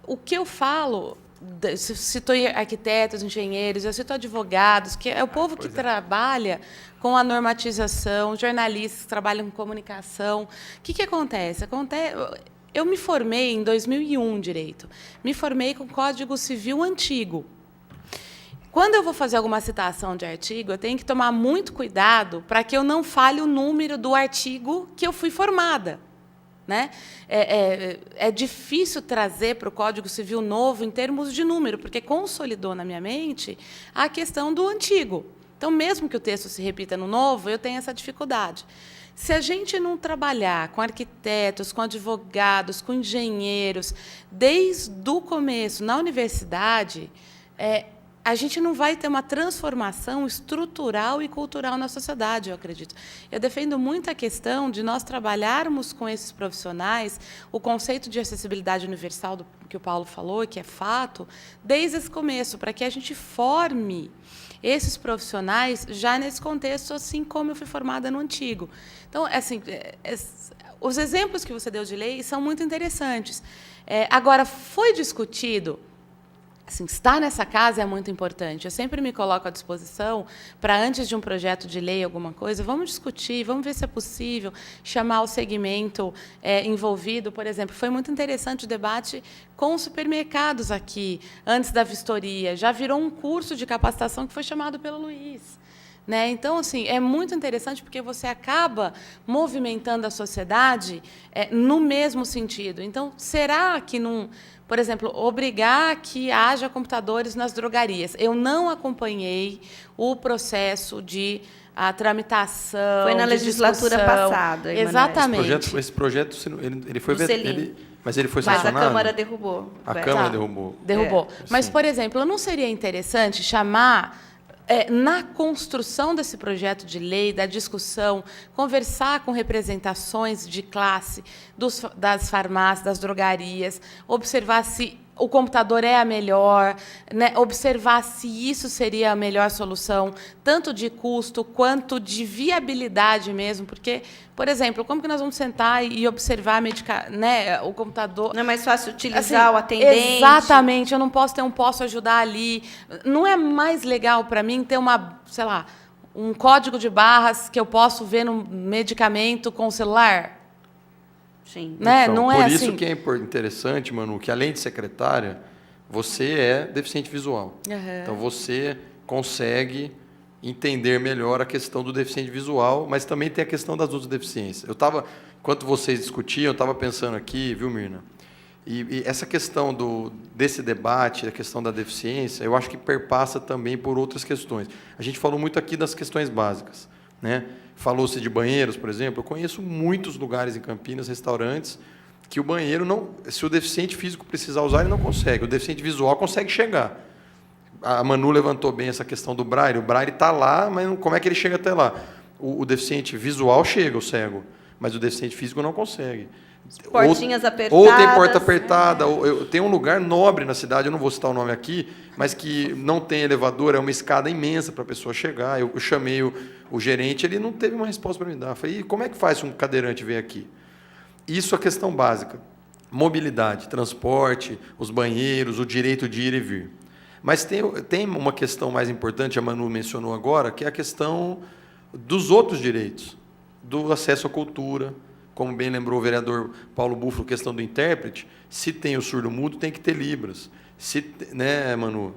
O que eu falo, cito arquitetos, engenheiros, eu cito advogados, que é o povo que trabalha com a normatização, jornalistas que trabalham com comunicação. O que acontece? Eu me formei em 2001, direito. Me formei com Código Civil antigo. Quando eu vou fazer alguma citação de artigo, eu tenho que tomar muito cuidado para que eu não fale o número do artigo que eu fui formada. Né? É difícil trazer para o Código Civil novo em termos de número, porque consolidou na minha mente a questão do antigo. Então, mesmo que o texto se repita no novo, eu tenho essa dificuldade. Se a gente não trabalhar com arquitetos, com advogados, com engenheiros, desde o começo, na universidade, a gente não vai ter uma transformação estrutural e cultural na sociedade, eu acredito. Eu defendo muito a questão de nós trabalharmos com esses profissionais o conceito de acessibilidade universal que o Paulo falou, que é fato, desde esse começo, para que a gente forme esses profissionais já nesse contexto, assim como eu fui formada no antigo. Então, assim, os exemplos que você deu de lei são muito interessantes. Agora, foi discutido... Assim, estar nessa casa é muito importante. Eu sempre me coloco à disposição para, antes de um projeto de lei, alguma coisa, vamos discutir, vamos ver se é possível chamar o segmento envolvido. Por exemplo, foi muito interessante o debate com os supermercados aqui, antes da vistoria. Já virou um curso de capacitação que foi chamado pelo Luiz. Né? Então, assim, é muito interessante porque você acaba movimentando a sociedade no mesmo sentido. Então, será que não... Por exemplo, obrigar que haja computadores nas drogarias. Eu não acompanhei o processo de tramitação. Foi na legislatura passada. Exatamente. Esse projeto ele foi mas ele foi sancionado? Mas a Câmara derrubou. A Câmara derrubou. Derrubou. Mas, por exemplo, não seria interessante chamar... na construção desse projeto de lei, da discussão, conversar com representações de classe das farmácias, das drogarias, observar se o computador é a melhor, né? Observar se isso seria a melhor solução, tanto de custo quanto de viabilidade mesmo, porque, por exemplo, como que nós vamos sentar e observar né, o computador? Não é mais fácil utilizar o atendente? Exatamente, eu não posso ter posso ajudar ali. Não é mais legal para mim ter sei lá, um código de barras que eu posso ver no medicamento com o celular? Sim. Né? Então, não por é isso assim. que é interessante, Manu, que além de secretária, você é deficiente visual. Uhum. Então, você consegue entender melhor a questão do deficiente visual, mas também tem a questão das outras deficiências. Enquanto vocês discutiam, eu estava pensando aqui, viu, Mirna? E essa questão desse debate, a questão da deficiência, eu acho que perpassa também por outras questões. A gente falou muito aqui das questões básicas, né? Falou-se de banheiros, por exemplo. Eu conheço muitos lugares em Campinas, restaurantes, que o banheiro não... Se o deficiente físico precisar usar, ele não consegue. O deficiente visual consegue chegar. A Manu levantou bem essa questão do braille. O braille está lá, mas como é que ele chega até lá? O deficiente visual chega, o cego, mas o deficiente físico não consegue. Portinhas apertadas. Ou tem porta apertada. Tem um lugar nobre na cidade, eu não vou citar o nome aqui, mas que não tem elevador, é uma escada imensa para a pessoa chegar. Eu chamei o gerente, ele não teve uma resposta para me dar. Eu falei, e como é que faz se um cadeirante vir aqui? Isso é a questão básica. Mobilidade, transporte, os banheiros, o direito de ir e vir. Mas tem uma questão mais importante, a Manu mencionou agora, que é a questão dos outros direitos, do acesso à cultura. Como bem lembrou o vereador Paulo Búfalo, questão do intérprete, se tem o surdo-mudo, tem que ter libras. Né, Manu?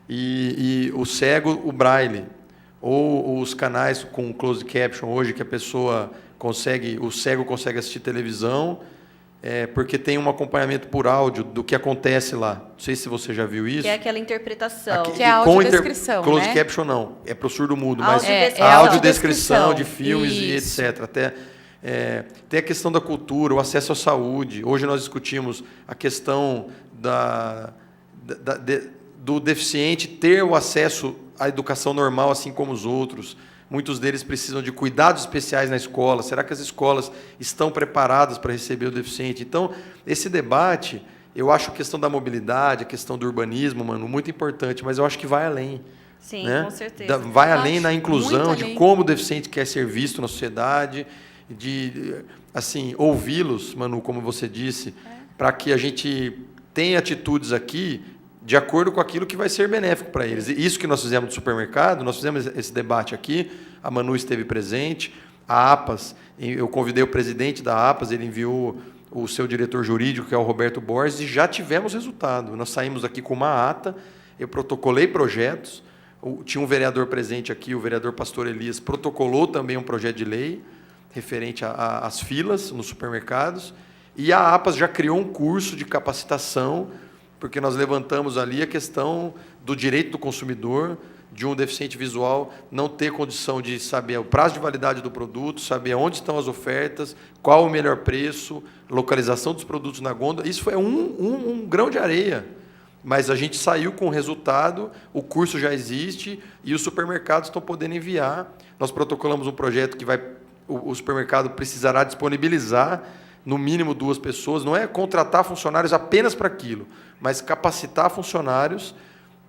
E o cego, o braille. Ou os canais com closed caption hoje, que o cego consegue assistir televisão, porque tem um acompanhamento por áudio do que acontece lá. Não sei se você já viu isso. Que é aquela interpretação. Que é a audiodescrição, closed né? caption não, é para o surdo-mudo, mas Audiodescrição. a audiodescrição de filmes Isso. e etc. Tem a questão da cultura, o acesso à saúde. Hoje nós discutimos a questão do deficiente ter o acesso à educação normal, assim como os outros. Muitos deles precisam de cuidados especiais na escola. Será que as escolas estão preparadas para receber o deficiente? Então, esse debate, eu acho a questão da mobilidade, a questão do urbanismo, Manu, muito importante, mas eu acho que vai além. Sim, né? Com certeza. Vai além na inclusão de além. como o deficiente quer ser visto na sociedade, de assim ouvi-los, Manu, como você disse, para que a gente tem atitudes aqui de acordo com aquilo que vai ser benéfico para eles. E isso que nós fizemos no supermercado, nós fizemos esse debate aqui, a Manu esteve presente, a APAS, eu convidei o presidente da APAS, ele enviou o seu diretor jurídico, que é o Roberto Borges, e já tivemos resultado. Nós saímos aqui com uma ata, eu protocolei projetos, tinha um vereador presente aqui, o vereador Pastor Elias, protocolou também um projeto de lei referente às filas nos supermercados, e a APAS já criou um curso de capacitação, porque nós levantamos ali a questão do direito do consumidor, de um deficiente visual não ter condição de saber o prazo de validade do produto, saber onde estão as ofertas, qual o melhor preço, localização dos produtos na gôndola. Isso é um grão de areia, mas a gente saiu com o resultado, o curso já existe e os supermercados estão podendo enviar. Nós protocolamos um projeto que o supermercado precisará disponibilizar no mínimo 2 pessoas, não é contratar funcionários apenas para aquilo, mas capacitar funcionários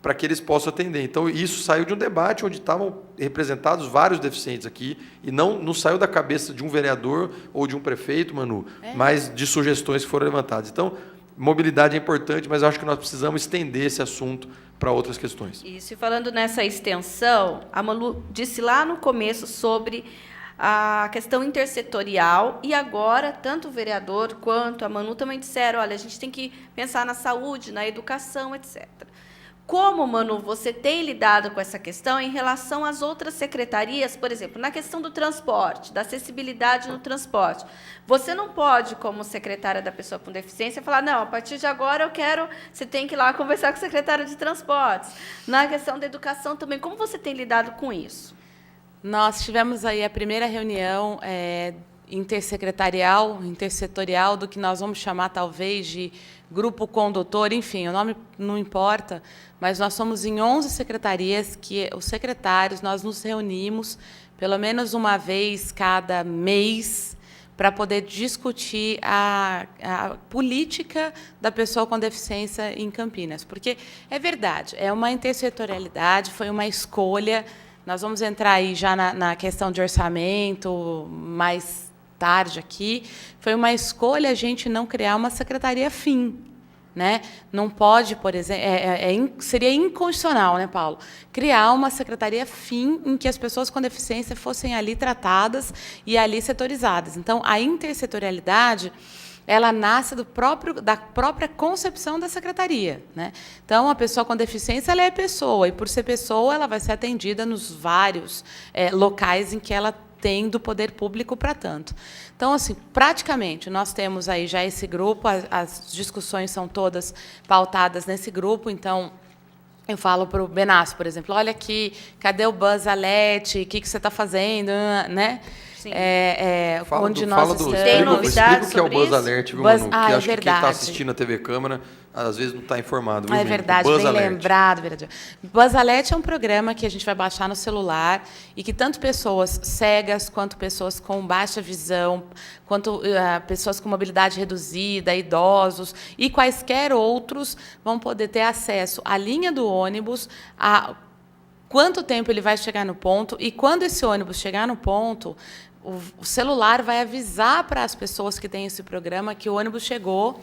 para que eles possam atender. Então, isso saiu de um debate onde estavam representados vários deficientes aqui, e não saiu da cabeça de um vereador ou de um prefeito, Manu, mas de sugestões que foram levantadas. Então, mobilidade é importante, mas eu acho que nós precisamos estender esse assunto para outras questões. Isso, e falando nessa extensão, a Manu disse lá no começo sobre a questão intersetorial, e agora, tanto o vereador quanto a Manu também disseram, olha, a gente tem que pensar na saúde, na educação, etc. Como, Manu, você tem lidado com essa questão em relação às outras secretarias, por exemplo, na questão do transporte, da acessibilidade no transporte? Você não pode, como secretária da pessoa com deficiência, falar, não, a partir de agora eu quero... Você tem que ir lá conversar com o secretário de transportes. Na questão da educação também, como você tem lidado com isso? Nós tivemos aí a primeira reunião intersetorial do que nós vamos chamar, talvez, de grupo condutor, enfim, o nome não importa, mas nós somos em 11 secretarias que os secretários, nós nos reunimos pelo menos uma vez cada mês para poder discutir a política da pessoa com deficiência em Campinas. Porque é verdade, é uma intersetorialidade, foi uma escolha. Nós vamos entrar aí já na questão de orçamento mais tarde aqui. Foi uma escolha a gente não criar uma secretaria fim, né? Não pode, por exemplo, seria inconstitucional, né, Paulo? Criar uma secretaria fim em que as pessoas com deficiência fossem ali tratadas e ali setorizadas. Então, a intersetorialidade, ela nasce da própria concepção da secretaria, né? Então, a pessoa com deficiência, ela é pessoa, e por ser pessoa, ela vai ser atendida nos vários locais em que ela tem do poder público para tanto. Então, assim, praticamente, nós temos aí já esse grupo, as discussões são todas pautadas nesse grupo, então... Eu falo para o Benassi, por exemplo, olha aqui, cadê o Buzz Alert, o que você está fazendo, né? Sim. Onde nós estamos. Tem novidades explica o que é o Buzz Alert, viu, Manu? Que acho que quem está assistindo a TV Câmara, às vezes não está informado. Viu, é verdade, bem lembrado, vereador. Buzz Alert é um programa que a gente vai baixar no celular e que tanto pessoas cegas, quanto pessoas com baixa visão, quanto pessoas com mobilidade reduzida, idosos e quaisquer outros vão poder ter acesso à linha do ônibus, a quanto tempo ele vai chegar no ponto, e quando esse ônibus chegar no ponto, o celular vai avisar para as pessoas que têm esse programa que o ônibus chegou,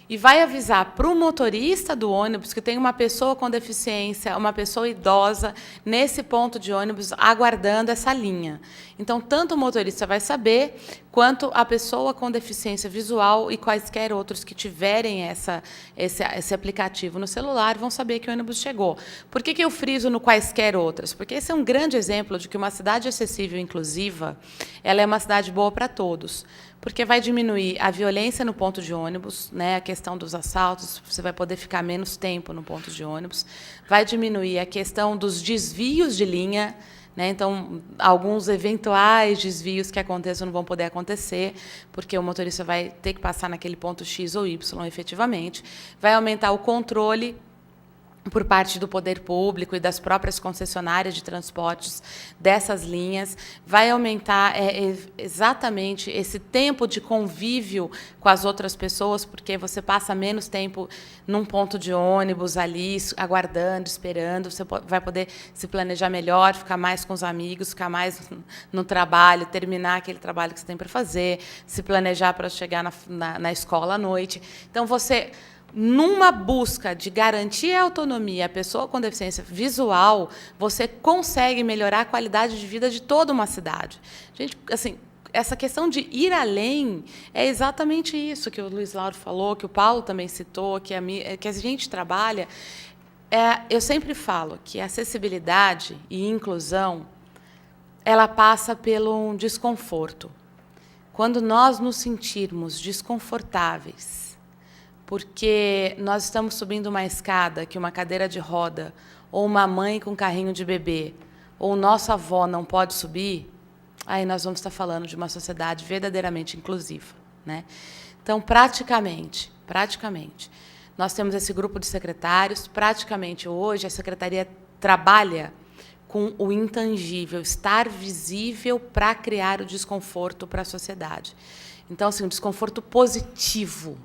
e vai avisar para o motorista do ônibus que tem uma pessoa com deficiência, uma pessoa idosa, nesse ponto de ônibus, aguardando essa linha. Então, tanto o motorista vai saber, quanto a pessoa com deficiência visual e quaisquer outros que tiverem esse aplicativo no celular vão saber que o ônibus chegou. Por que eu friso no quaisquer outros? Porque esse é um grande exemplo de que uma cidade acessível e inclusiva, ela é uma cidade boa para todos. Porque vai diminuir a violência no ponto de ônibus, né, a questão dos assaltos, você vai poder ficar menos tempo no ponto de ônibus, vai diminuir a questão dos desvios de linha, né, então, alguns eventuais desvios que aconteçam não vão poder acontecer, porque o motorista vai ter que passar naquele ponto X ou Y, efetivamente, vai aumentar o controle por parte do poder público e das próprias concessionárias de transportes dessas linhas, vai aumentar exatamente esse tempo de convívio com as outras pessoas, porque você passa menos tempo num ponto de ônibus ali, aguardando, esperando, você vai poder se planejar melhor, ficar mais com os amigos, ficar mais no trabalho, terminar aquele trabalho que você tem para fazer, se planejar para chegar na escola à noite. Então, numa busca de garantir a autonomia à pessoa com deficiência visual, você consegue melhorar a qualidade de vida de toda uma cidade. Gente, assim, essa questão de ir além é exatamente isso que o Luiz Lauro falou, que o Paulo também citou, que a gente trabalha. Eu sempre falo que a acessibilidade e inclusão, ela passa pelo desconforto. Quando nós nos sentirmos desconfortáveis, porque nós estamos subindo uma escada que uma cadeira de roda, ou uma mãe com carrinho de bebê, ou nossa avó não pode subir, aí nós vamos estar falando de uma sociedade verdadeiramente inclusiva, né? Então, praticamente, nós temos esse grupo de secretários, praticamente hoje a secretaria trabalha com o intangível, estar visível para criar o desconforto para a sociedade. Então, assim, um desconforto positivo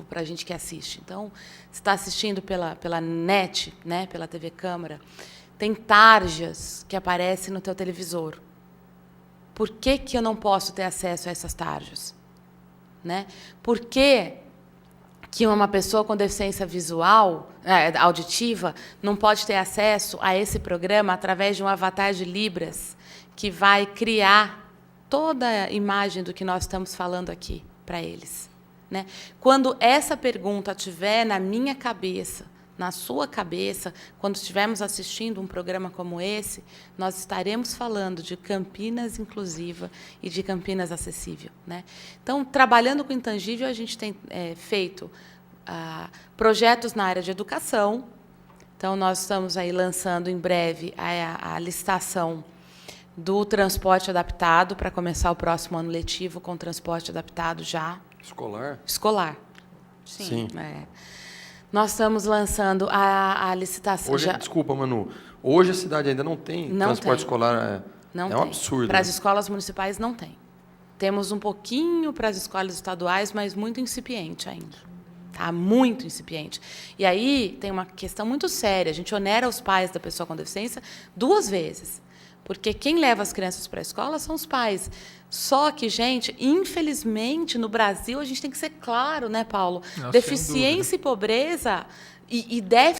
para a gente que assiste. Então, você está assistindo pela net, né, pela TV Câmara, tem tarjas que aparecem no teu televisor. Por que eu não posso ter acesso a essas tarjas? Né? Por que uma pessoa com deficiência visual, auditiva, não pode ter acesso a esse programa através de um avatar de Libras que vai criar toda a imagem do que nós estamos falando aqui para eles, né? Quando essa pergunta estiver na minha cabeça, na sua cabeça, quando estivermos assistindo um programa como esse, nós estaremos falando de Campinas inclusiva e de Campinas acessível, né? Então, trabalhando com o intangível, a gente tem feito projetos na área de educação. Então, nós estamos aí lançando em breve a licitação do transporte adaptado, para começar o próximo ano letivo com transporte adaptado já. Escolar. Sim. Nós estamos lançando a licitação. Hoje, desculpa, Manu. Hoje a cidade ainda não tem transporte escolar. Não é um absurdo. Para as escolas municipais não tem. Temos um pouquinho para as escolas estaduais, mas muito incipiente ainda. Tá? Muito incipiente. E aí tem uma questão muito séria. A gente onera os pais da pessoa com deficiência 2 vezes. Porque quem leva as crianças para a escola são os pais. Só que, gente, infelizmente, no Brasil, a gente tem que ser claro, né, Paulo? Não, Deficiência e pobreza e déficit